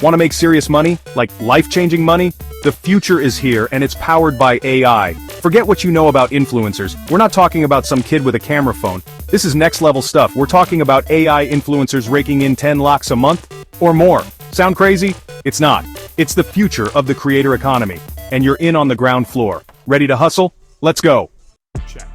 Want to make serious money? Like life-changing money? The future is here and it's powered by AI. Forget what you know about influencers. We're not talking about some kid with a camera phone. This is next-level stuff. We're talking about AI influencers raking in 10 lakhs a month or more. Sound crazy? It's not. It's the future of the creator economy. And you're in on the ground floor. Ready to hustle? Let's go. Check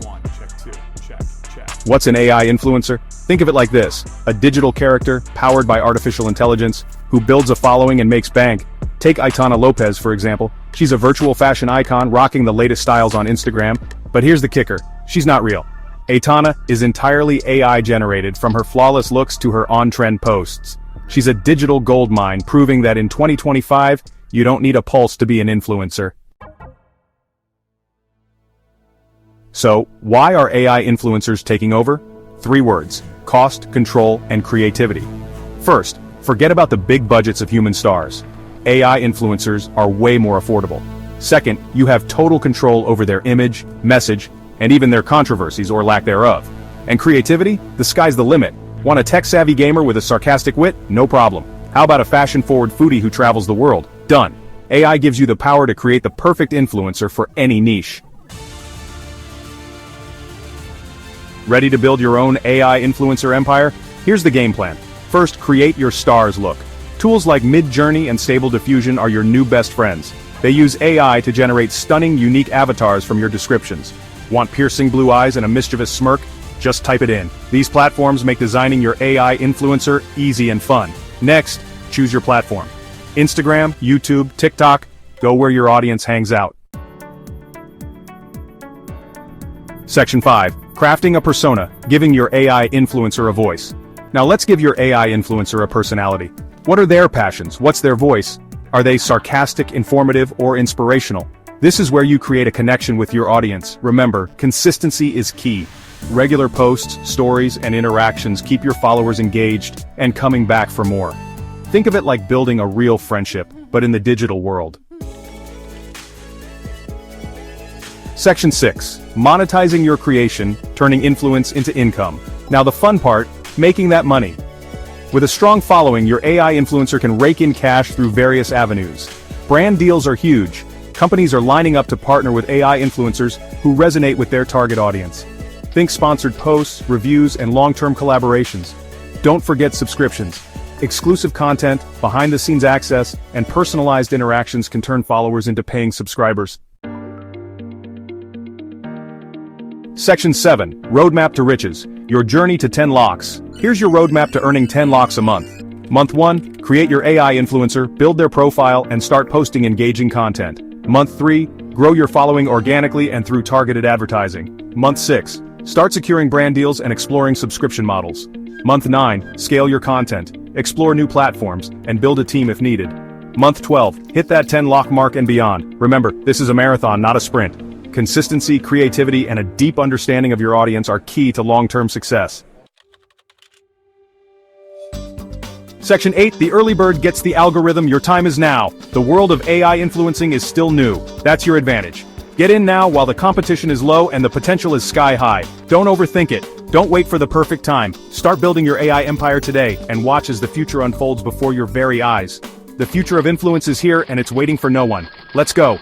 one, check two, check. What's an AI influencer? Think of it like this: a digital character, powered by artificial intelligence, who builds a following and makes bank. Take Aitana Lopez, for example. She's a virtual fashion icon rocking the latest styles on Instagram. But here's the kicker: she's not real. Aitana is entirely AI generated, from her flawless looks to her on-trend posts. She's a digital goldmine, proving that in 2025, you don't need a pulse to be an influencer. So, why are AI influencers taking over? 3 words: cost, control, and creativity. First, forget about the big budgets of human stars. AI influencers are way more affordable. Second, you have total control over their image, message, and even their controversies or lack thereof. And creativity? The sky's the limit. Want a tech-savvy gamer with a sarcastic wit? No problem. How about a fashion-forward foodie who travels the world? Done. AI gives you the power to create the perfect influencer for any niche. Ready to build your own AI influencer empire? Here's the game plan. First, create your star's look. Tools like Mid-Journey and Stable Diffusion are your new best friends. They use AI to generate stunning, unique avatars from your descriptions. Want piercing blue eyes and a mischievous smirk? Just type it in. These platforms make designing your AI influencer easy and fun. Next, choose your platform. Instagram, YouTube, TikTok, go where your audience hangs out. Section 5. Crafting a persona, giving your AI influencer a voice. Now let's give your AI influencer a personality. What are their passions? What's their voice? Are they sarcastic, informative, or inspirational? This is where you create a connection with your audience. Remember, consistency is key. Regular posts, stories, and interactions keep your followers engaged and coming back for more. Think of it like building a real friendship, but in the digital world. Section 6. Monetizing your creation, turning influence into income. Now the fun part, making that money. With a strong following, your AI influencer can rake in cash through various avenues. Brand deals are huge. Companies are lining up to partner with AI influencers who resonate with their target audience. Think sponsored posts, reviews, and long-term collaborations. Don't forget subscriptions. Exclusive content, behind-the-scenes access, and personalized interactions can turn followers into paying subscribers. Section 7. Roadmap to riches. Your journey to 10 lakhs. Here's your roadmap to earning 10 lakhs a month. Month 1. Create your AI influencer, build their profile, and start posting engaging content. Month 3. Grow your following organically and through targeted advertising. Month 6. Start securing brand deals and exploring subscription models. Month 9. Scale your content, explore new platforms, and build a team if needed. Month 12. Hit that 10 lakh mark and beyond. Remember, this is a marathon, not a sprint. Consistency, creativity, and a deep understanding of your audience are key to long-term success. Section 8. The early bird gets the algorithm. Your time is now. The world of AI influencing is still new. That's your advantage. Get in now while the competition is low and the potential is sky high. Don't overthink it. Don't wait for the perfect time. Start building your AI empire today and watch as the future unfolds before your very eyes. The future of influence is here and it's waiting for no one. Let's go.